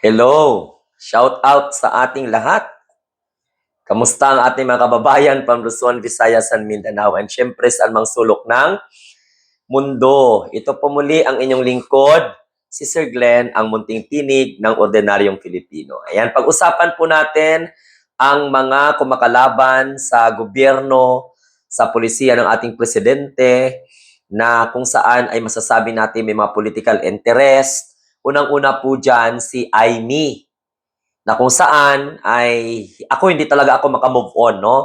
Hello! Shout out sa ating lahat. Kamusta ang ating mga kababayan from Luzon, Visayas, and Mindanao? And syempre sa anumang sulok ng mundo. Ito po muli ang inyong lingkod, si Sir Glenn, ang munting tinig ng ordinaryong Pilipino. Ayan, pag-usapan po natin ang mga kumakalaban sa gobyerno, sa polisiya ng ating presidente, na kung saan ay masasabi natin may mga political interest. Unang-una po dyan si Aimee, na kung saan ay hindi talaga ako makamove on, no?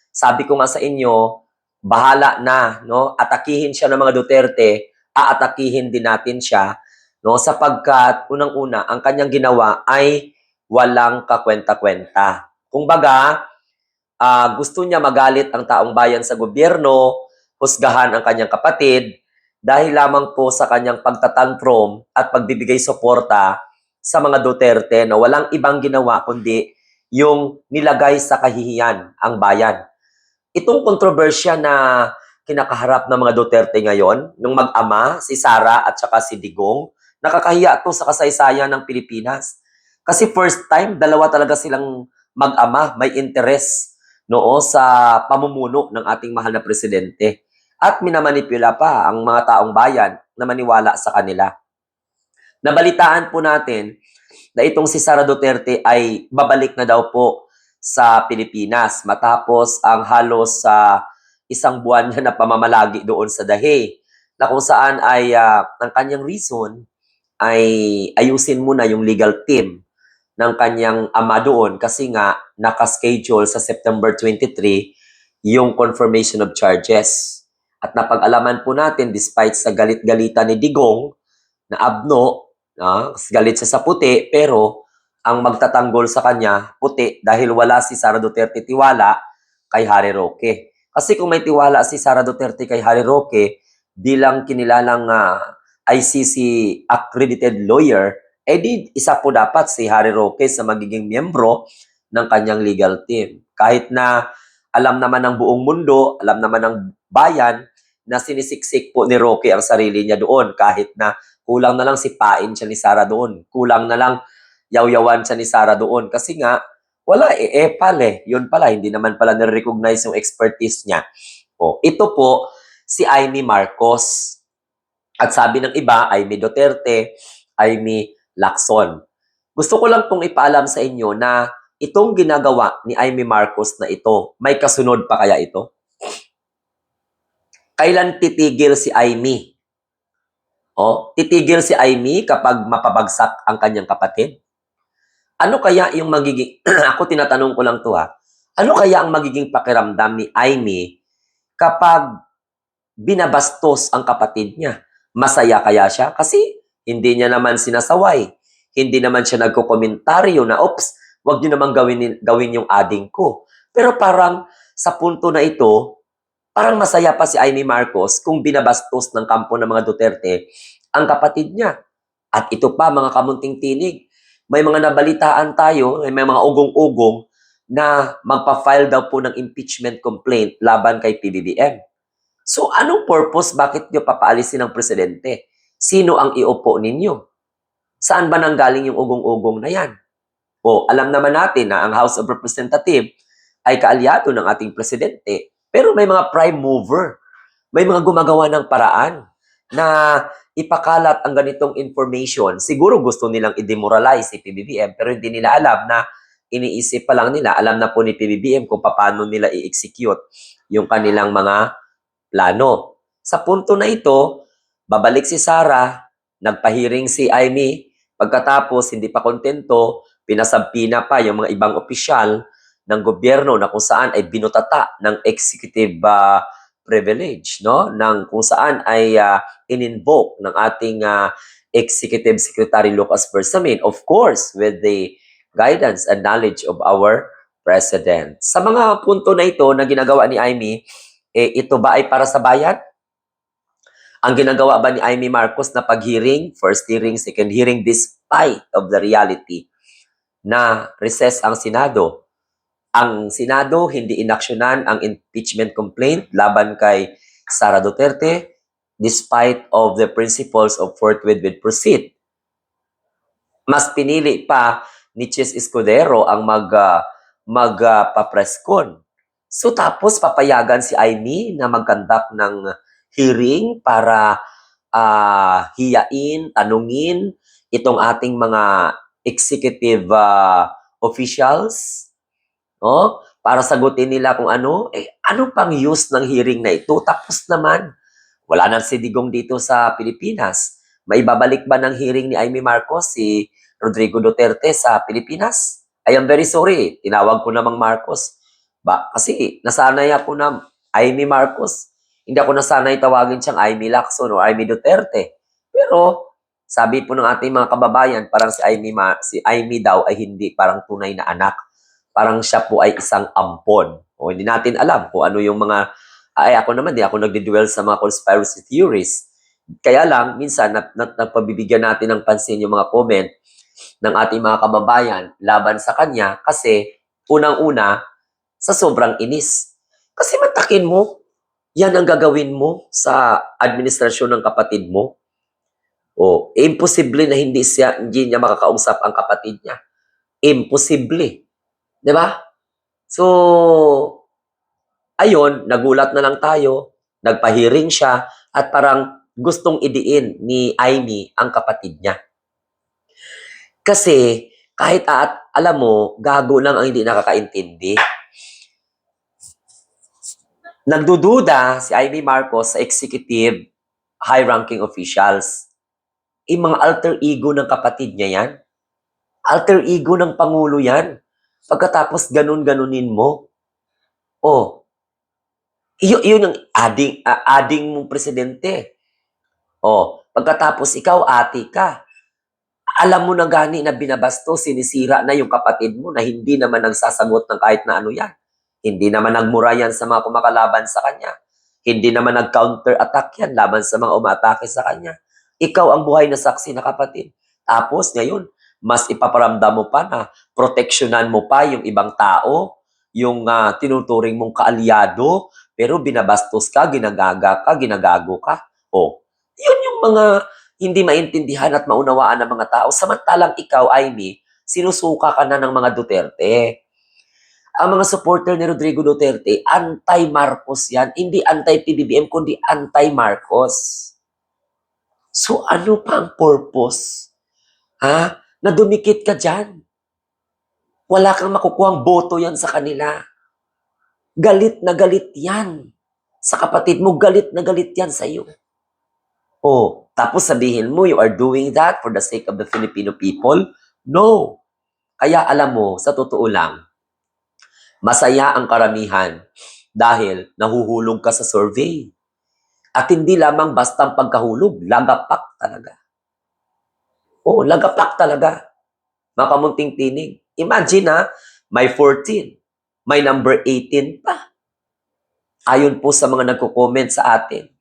Sabi ko nga sa inyo, bahala na, no? Atakihin siya ng mga Duterte, aatakihin din natin siya, no? Sapagkat unang-una, ang kanyang ginawa ay walang kakwenta-kwenta. Kung baga, gusto niya magalit ang taong bayan sa gobyerno, husgahan ang kanyang kapatid, dahil lamang po sa kanyang pagtatantrum at pagbibigay suporta sa mga Duterte na walang ibang ginawa kundi yung nilagay sa kahihiyan ang bayan. Itong kontrobersya na kinakaharap ng mga Duterte ngayon, nung mag-ama, si Sara at saka si Digong, nakakahiya to sa kasaysayan ng Pilipinas. Kasi first time, dalawa talaga silang mag-ama, may interest sa pamumuno ng ating mahal na presidente. At minamanipula pa ang mga taong bayan na maniwala sa kanila. Nabalitaan po natin na itong si Sara Duterte ay babalik na daw po sa Pilipinas matapos ang halos sa isang buwan na pamamalagi doon sa Dahey, na kung saan ay ang kanyang reason ay ayusin muna yung legal team ng kanyang ama doon kasi nga nakaschedule sa September 23 yung confirmation of charges. At napag-alaman po natin despite sa galit-galitan ni Digong na abno, galit siya sa puti, pero ang magtatanggol sa kanya, puti, dahil wala si Sara Duterte tiwala kay Harry Roque. Kasi kung may tiwala si Sara Duterte kay Harry Roque, bilang kinilalang ICC accredited lawyer, di isa po dapat si Harry Roque sa magiging miyembro ng kanyang legal team. Kahit na alam naman ng buong mundo, alam naman ng bayan, na sinisiksik po ni Roque ang sarili niya doon kahit na kulang na lang sipain siya ni Sara doon. Kulang na lang yaw-yawan siya ni Sara doon. Kasi nga, wala epal Yun pala, hindi naman pala nare-recognize yung expertise niya. Ito po, si Aimee Marcos. At sabi ng iba, Aimee Duterte, Aimee Lacson. Gusto ko lang pong ipaalam sa inyo na itong ginagawa ni Aimee Marcos na ito, may kasunod pa kaya ito? Kailan titigil si Aimee? Titigil si Aimee kapag mapabagsak ang kanyang kapatid? Ano kaya yung magiging, ako tinatanong ko lang to ano kaya ang magiging pakiramdam ni Aimee kapag binabastos ang kapatid niya? Masaya kaya siya? Kasi hindi niya naman sinasaway. Hindi naman siya nagko-komentaryo na, oops, wag niyo naman gawin yung ading ko. Pero parang sa punto na ito, parang masaya pa si Aimee Marcos kung binabastos ng kampo ng mga Duterte ang kapatid niya. At ito pa, mga kamunting tinig, may mga nabalitaan tayo, may mga ugong-ugong na magpa-file daw po ng impeachment complaint laban kay PBBM. So, anong purpose? Bakit nyo papaalisin ng presidente? Sino ang iupo ninyo? Saan ba nanggaling yung ugong-ugong na yan? Alam naman natin na ang House of Representatives ay kaalyado ng ating presidente. Pero may mga prime mover. May mga gumagawa ng paraan na ipakalat ang ganitong information. Siguro gusto nilang i-demoralize si PBBM pero hindi nila alam na iniisip pa lang nila, alam na po ni PBBM kung paano nila i-execute yung kanilang mga plano. Sa punto na ito, babalik si Sara, nagpahiring si Aimee, pagkatapos hindi pa kontento, pinasabpina pa yung mga ibang opisyal ng gobyerno na kung saan ay binutata ng executive privilege, no? Nang kung saan ay in-invoke ng ating Executive Secretary Lucas Bersamin, of course, with the guidance and knowledge of our President. Sa mga punto na ito na ginagawa ni Aimee, ito ba ay para sa bayan? Ang ginagawa ba ni Aimee Marcos na pag-hearing, first hearing, second hearing, despite of the reality na recess ang Senado? Ang Senado hindi inaksyonan ang impeachment complaint laban kay Sara Duterte despite of the principles of forthwith with proceed. Mas pinili pa ni Chis Escudero ang pa-press con. So tapos papayagan si Amy na mag-conduct ng hearing para hiyain, tanungin itong ating mga executive officials, no? Para sagutin nila kung ano, ano pang use ng hearing na ito? Tapos naman, wala nang sidigong dito sa Pilipinas. Maibabalik ba ng hearing ni Amy Marcos si Rodrigo Duterte sa Pilipinas? I am very sorry. Tinawag ko namang Marcos. Kasi nasanay ako na Amy Marcos. Hindi ako nasanay tawagin siyang Amy Lacson o Amy Duterte. Pero sabi po ng ating mga kababayan, parang si Amy daw ay hindi parang tunay na anak. Parang siya po ay isang ampon. O hindi natin alam kung ano yung mga ako naman, di ako nagdi-dwell sa mga conspiracy theories. Kaya lang, minsan, napabibigyan natin ng pansin yung mga comment ng ating mga kababayan laban sa kanya kasi, unang-una, sa sobrang inis. Kasi matakin mo, yan ang gagawin mo sa administrasyon ng kapatid mo. O, imposible na hindi niya makakausap ang kapatid niya. Imposible. Di ba? So, ayon, nagulat na lang tayo, nagpahiring siya, at parang gustong idiin ni Amy ang kapatid niya. Kasi, kahit alam mo, gago lang ang hindi nakakaintindi. Nagdududa si Amy Marcos sa executive high-ranking officials. Mga alter ego ng kapatid niya yan. Alter ego ng Pangulo yan. Pagkatapos ganun-ganunin mo. Oh, yun ang adding mong presidente. Oh, pagkatapos ikaw, ate ka. Alam mo na gani na binabasto, sinisira na yung kapatid mo na hindi naman nagsasagot ng kahit na ano yan. Hindi naman nagmura yan sa mga kumakalaban sa kanya. Hindi naman nag-counter-attack yan laban sa mga umatake sa kanya. Ikaw ang buhay na saksi na kapatid. Tapos ngayon, mas ipaparamdam mo pa na proteksyonan mo pa yung ibang tao, yung tinuturing mong kaalyado, pero binabastos ka, ginagaga ka, ginagago ka. O, yun yung mga hindi maintindihan at maunawaan ng mga tao. Samantalang ikaw, Amy, sinusuka ka na ng mga Duterte. Ang mga supporter ni Rodrigo Duterte, anti-Marcos yan. Hindi anti-PBBM, kundi anti-Marcos. So ano pa ang purpose? Ha? Na dumikit ka dyan. Wala kang makukuhang boto yan sa kanila. Galit na galit yan. Sa kapatid mo, galit na galit yan sa iyo. Oh, tapos sabihin mo, you are doing that for the sake of the Filipino people? No. Kaya alam mo, sa totoo lang, masaya ang karamihan dahil nahuhulog ka sa survey. At hindi lamang bastang pagkahulog, lagapak talaga. Oo, lagapak talaga. Makamunting tinig. Imagine may 14, may number 18 pa. Ayon po sa mga nagko-comment sa atin.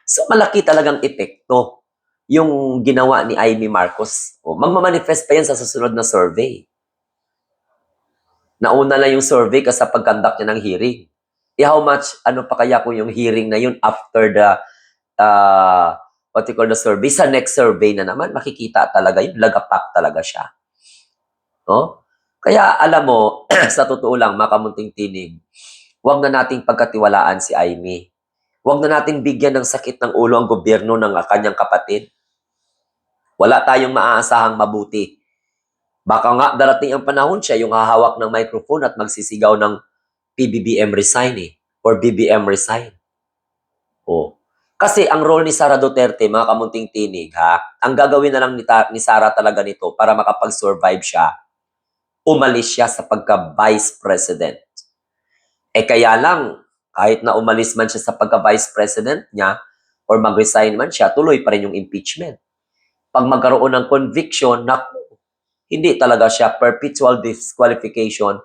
So malaki talagang epekto yung ginawa ni Amy Marcos. O, magmamanifest pa yan sa susunod na survey. Nauna lang yung survey kasi sa pag-conduct niya ng hearing. How much, ano pa kaya kung yung hearing na yun after the, what you call the survey, sa next survey na naman, makikita talaga yun, lagapak talaga siya. No? Kaya alam mo, sa totoo lang, makamunting tinig, huwag na nating pagkatiwalaan si Amy. Huwag na natin bigyan ng sakit ng ulo ang gobyerno ng kanyang kapatid. Wala tayong maaasahang mabuti. Baka nga darating ang panahon siya yung hahawak ng microphone at magsisigaw ng PBBM resign or BBM resign. Oh. Kasi ang role ni Sara Duterte, mga kamunting tinig, ang gagawin na lang ni Sara talaga nito para makapag-survive siya, umalis siya sa pagka-vice president. Kaya lang, kahit na umalis man siya sa pagka-vice president niya, or mag-resign man siya, tuloy pa rin yung impeachment. Pag magkaroon ng conviction, hindi talaga siya perpetual disqualification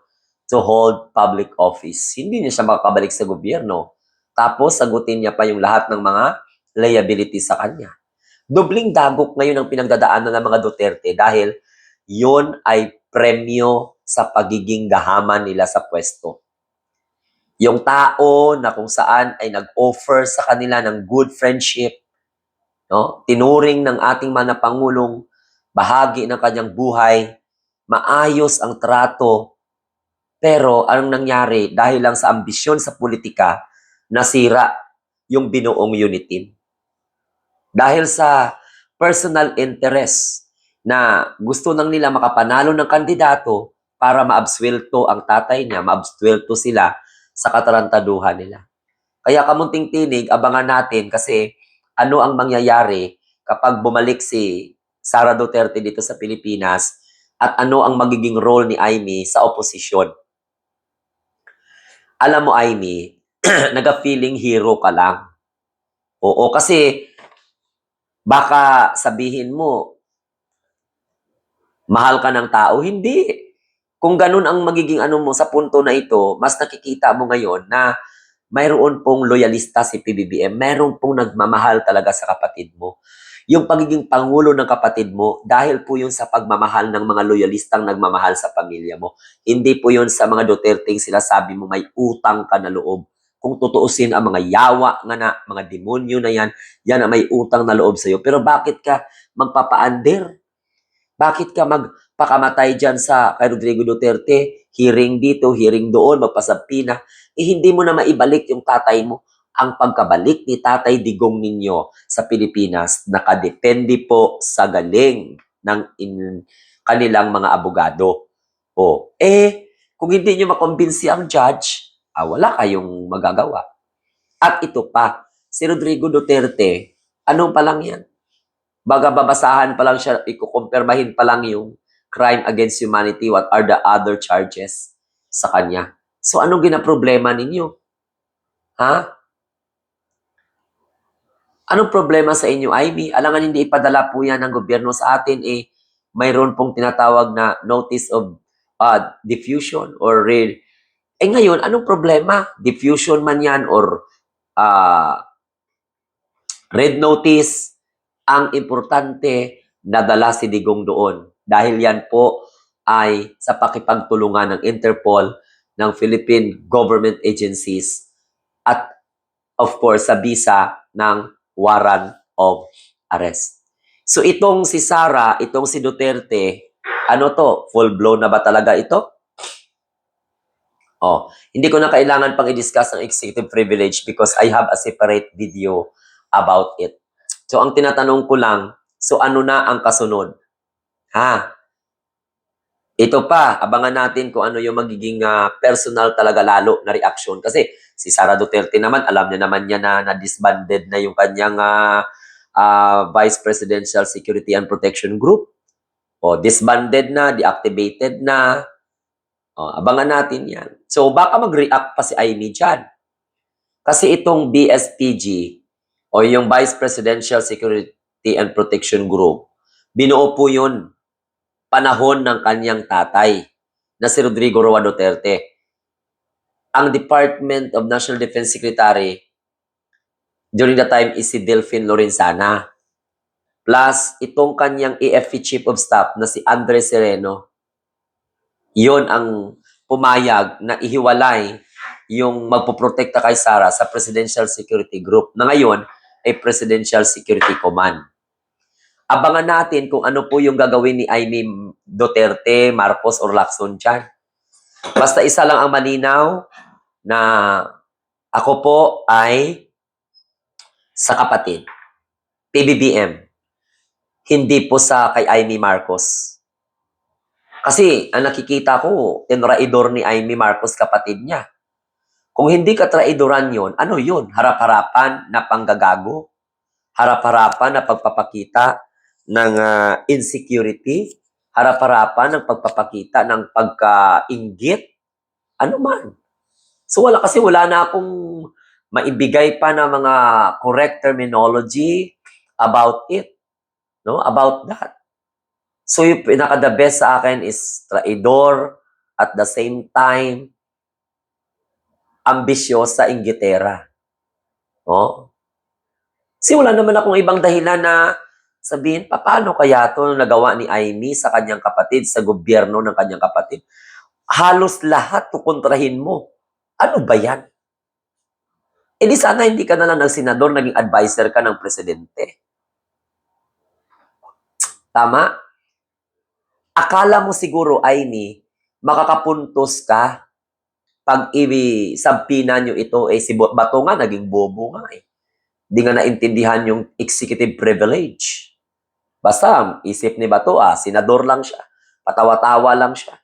to hold public office. Hindi niya siya makakabalik sa gobyerno. Tapos, sagutin niya pa yung lahat ng mga liability sa kanya. Dobling dagok ngayon ang pinagdadaanan ng mga Duterte dahil yon ay premyo sa pagiging gahaman nila sa pwesto. Yung tao na kung saan ay nag-offer sa kanila ng good friendship, no? Tinuring ng ating mga Pangulong bahagi ng kanyang buhay, maayos ang trato, pero anong nangyari dahil lang sa ambisyon sa politika, nasira yung binuong unit team. Dahil sa personal interest na gusto nang nila makapanalo ng kandidato para maabswelto ang tatay niya, maabswelto sila sa katarantaduhan nila. Kaya kamunting tinig, abangan natin kasi ano ang mangyayari kapag bumalik si Sara Duterte dito sa Pilipinas at ano ang magiging role ni Amy sa oposisyon. Alam mo, Amy, naga-feeling hero ka lang. Oo, kasi baka sabihin mo, mahal ka ng tao. Hindi. Kung ganun ang magiging ano mo sa punto na ito, mas nakikita mo ngayon na mayroon pong loyalista si PBBM, mayroon pong nagmamahal talaga sa kapatid mo. Yung pagiging pangulo ng kapatid mo, dahil po yun sa pagmamahal ng mga loyalistang nagmamahal sa pamilya mo. Hindi po yun sa mga Duterte'ng sila sabi mo may utang ka na loob. Kung tutuusin ang mga yawa nga na, mga demonyo na yan ang may utang na loob sa'yo. Pero bakit ka magpapaander? Bakit ka magpakamatay dyan sa kay Rodrigo Duterte? Hearing dito, hearing doon, magpasabpina. Hindi mo na maibalik yung tatay mo. Ang pagkabalik ni Tatay Digong ninyo sa Pilipinas, nakadepende po sa galing ng kanilang mga abogado. Kung hindi nyo makumbinsi ang judge, wala kayong magagawa. At ito pa, si Rodrigo Duterte, ano pa lang yan? Baga babasahan pa lang siya, ikukumpirmahin pa lang yung crime against humanity, what are the other charges sa kanya. So anong ginaproblema ninyo? Ha? Anong problema sa inyo, Ivy? Alangan hindi ipadala po yan ng gobyerno sa atin, mayroon pong tinatawag na notice of diffusion or ngayon, anong problema? Diffusion man yan or red notice, ang importante, nadala si Digong doon. Dahil yan po ay sa pakipagtulungan ng Interpol, ng Philippine government agencies, at of course, sa visa ng warrant of arrest. So itong si Sara, itong si Duterte, ano to? Full-blown na ba talaga ito? Hindi ko na kailangan pang i-discuss ang executive privilege because I have a separate video about it. So ang tinatanong ko lang, so ano na ang kasunod? Ito pa, abangan natin kung ano yung magiging personal talaga lalo na reaction. Kasi si Sara Duterte naman, alam niya naman niya na disbanded na yung kanyang Vice Presidential Security and Protection Group. Disbanded na, deactivated na. Abangan natin yan. So baka mag-react pa si Amy dyan. Kasi itong BSPG o yung Vice Presidential Security and Protection Group, binuo po yun panahon ng kanyang tatay na si Rodrigo Roa Duterte. Ang Department of National Defense Secretary during the time is si Delphine Lorenzana. Plus, itong kanyang AFP Chief of Staff na si Andres Sereno. Yon ang pumayag na ihiwalay yung magpoprotekta kay Sara sa Presidential Security Group na ngayon ay Presidential Security Command. Abangan natin kung ano po yung gagawin ni Amy Duterte, Marcos, or Lacson dyan. Basta isa lang ang malinaw na ako po ay sa kapatid. PBBM. Hindi po sa kay Amy Marcos. Kasi ang nakikita ko, tinraidor ni Amy Marcos kapatid niya. Kung hindi ka traidoran yon, ano yun? Harap-harapan na panggagago? Harap-harapan na pagpapakita ng insecurity? Harap-harapan ng pagpapakita ng pagka-inggit? Ano man? So wala na akong maibigay pa na mga correct terminology about it. No? About that. So yung pinaka-the best sa akin is traidor at the same time ambisyosa inggitera. Kasi wala naman akong ibang dahilan na sabihin, paano kaya ito nagawa ni Amy sa kanyang kapatid, sa gobyerno ng kanyang kapatid? Halos lahat tukontrahin mo. Ano ba yan? Di sana hindi ka na lang ng senador, naging advisor ka ng presidente. Tama? Akala mo siguro, Aimee, makakapuntos ka pag sabpina nyo ito, si Bato nga, naging bobo nga eh. Di nga naintindihan yung executive privilege. Basta, isip ni Bato, senador lang siya. Patawa-tawa lang siya.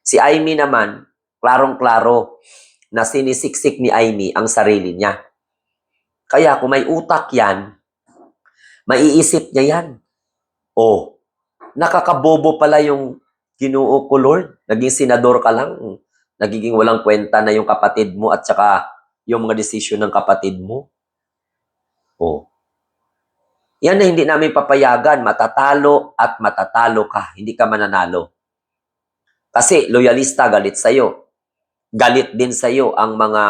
Si Aimee naman, klarong-klaro na sinisiksik ni Aimee ang sarili niya. Kaya kung may utak yan, maiisip niya yan. Nakakabobo pala yung Ginoo ko, Lord. Naging senador ka lang. Nagiging walang kwenta na yung kapatid mo at saka yung mga desisyon ng kapatid mo. Yan na hindi namin papayagan. Matatalo at matatalo ka. Hindi ka mananalo. Kasi loyalista galit sa'yo. Galit din sa'yo ang mga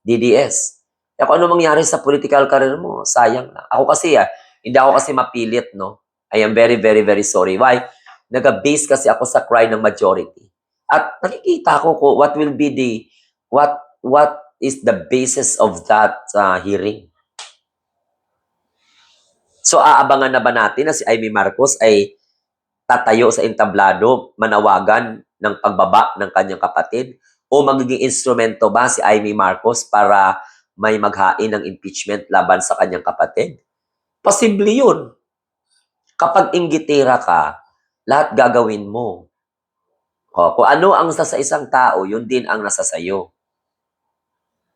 DDS. Kung ano mangyari sa political career mo, sayang na. Ako kasi, hindi ako kasi mapilit, no? I am very, very, very sorry. Why? Nag-base kasi ako sa cry ng majority. At nakikita ko what will be what is the basis of that hearing. So, aabangan na ba natin na si Aimee Marcos ay tatayo sa entablado, manawagan ng pagbaba ng kanyang kapatid? O magiging instrumento ba si Aimee Marcos para may maghain ng impeachment laban sa kanyang kapatid? Posible yun. Kapag inggitera ka, lahat gagawin mo. Kung ano ang nasa sa isang tao, yun din ang nasa sayo.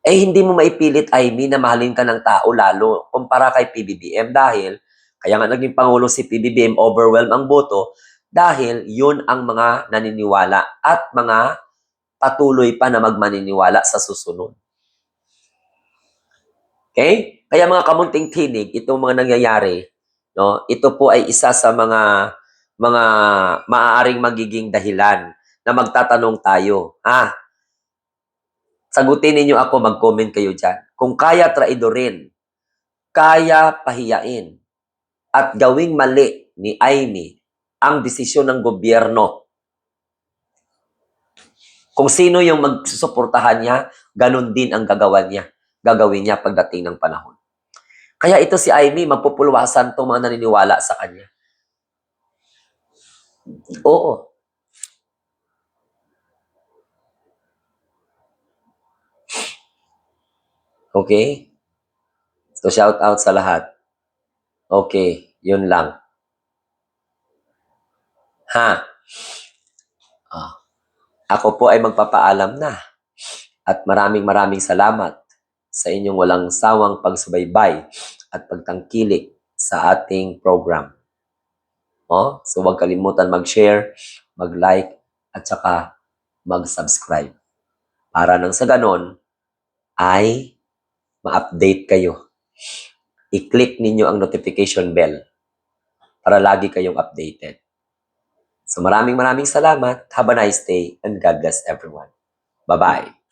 Hindi mo maipilit, Aimee, na mahalin ka ng tao lalo kumpara kay PBBM dahil, kaya nga naging Pangulo si PBBM, overwhelm ang boto, dahil yun ang mga naniniwala at mga patuloy pa na magmaniniwala sa susunod. Okay? Kaya mga kamunting tinig, itong mga nangyayari, no, ito po ay isa sa mga maaaring magiging dahilan na magtatanong tayo. Sagutin ninyo ako, mag-comment kayo dyan. Kung kaya traidorin, kaya pahiyain, at gawing mali ni Aimee ang desisyon ng gobyerno. Kung sino yung magsusuportahan niya, ganun din ang gagawin niya pagdating ng panahon. Kaya ito si Aimee, magpupulwasan itong mga naniniwala sa kanya. Oo. Okay? So, shout out sa lahat. Okay, yun lang. Ako po ay magpapaalam na. At maraming salamat sa inyong walang sawang pagsubaybay at pagtangkilik sa ating program. So huwag kalimutan mag-share, mag-like, at saka mag-subscribe. Para nang sa ganon, ay ma-update kayo. I-click ninyo ang notification bell para lagi kayong updated. So maraming salamat. Have a nice day and God bless everyone. Bye-bye.